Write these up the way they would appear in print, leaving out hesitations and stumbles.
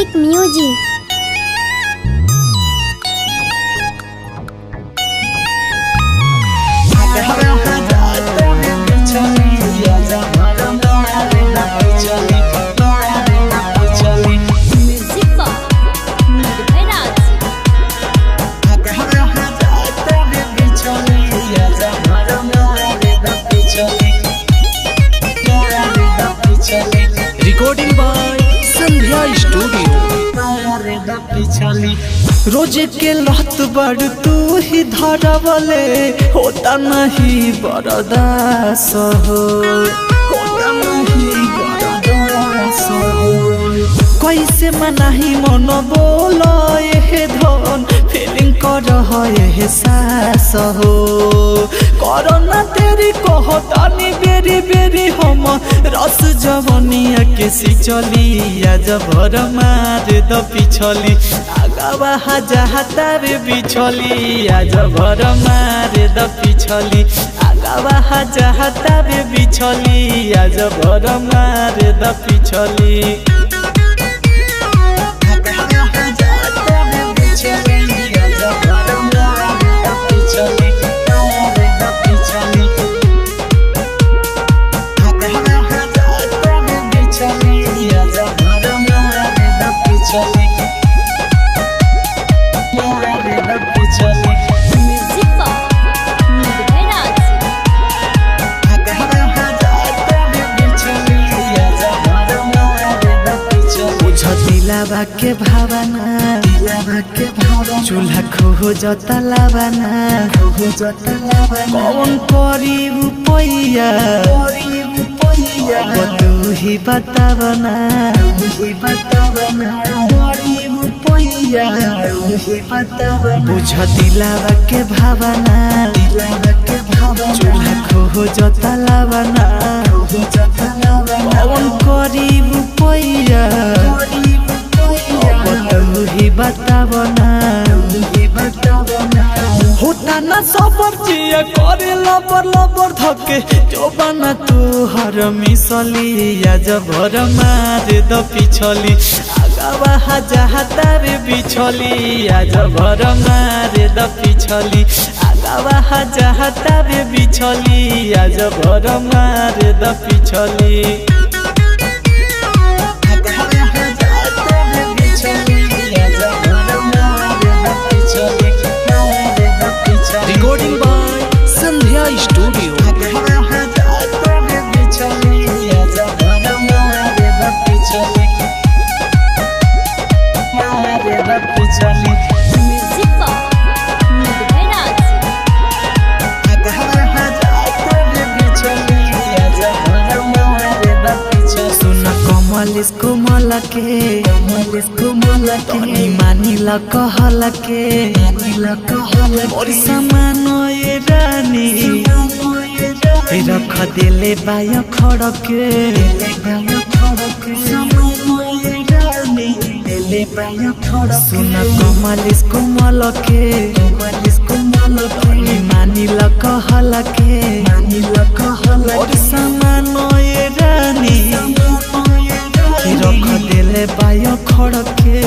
Unique music. Recording by Sandhya Studio। रोज के लत बड़ तू ही धरवले होता नहीं बरदास हो, कैसे मनाही मन बोल ये धन फीलिंग कर ये सास हो, करना तेरी कहतानी बेरी बेरी हम रस जवनिया के सिचली आज भर मार द पिछली आगावा जहाता रे बिछली आज भर मार द पिछली आगावा जहाता रे बिछली आज भर मार द पिछली। दिलावा के भावना चूल्हा खो जता लावाना कौन करी रुपैया तू ही बतावना बुझ दिलावा के भावना चूल्हा खो जता लावाना कौन करी रुपैया बतावना होता ना सबर जिया करे लबर लबर धके जो बना तू हर मिसली आज भर मार द पिछली आगावा जहाता रे बिछली आज भर मार द पिछली आगावा जहाता रे बिछली आज भर मार द पिछली। Recording by Sandhya Studio। कोमल के मानी ल कहल के और समान ये रानी रख दिले बाय खड़ के सुन कोमल के मानी ल कहल के और समान ये रानी रख दिले बाय खड़ के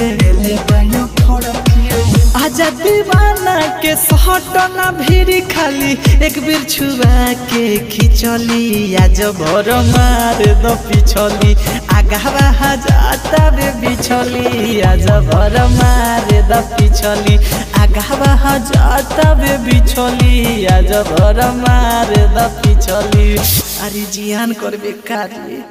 आजा दीवाना के सहटना भीरी खाली एक बेर छुआ के खिचली आज भर मार द पिछली आगावा जाता रे बिछली आज भर मार द पिछली आगावा जाता रे बिछली आज भर मार द पिछली। अरे जियान करबे काली।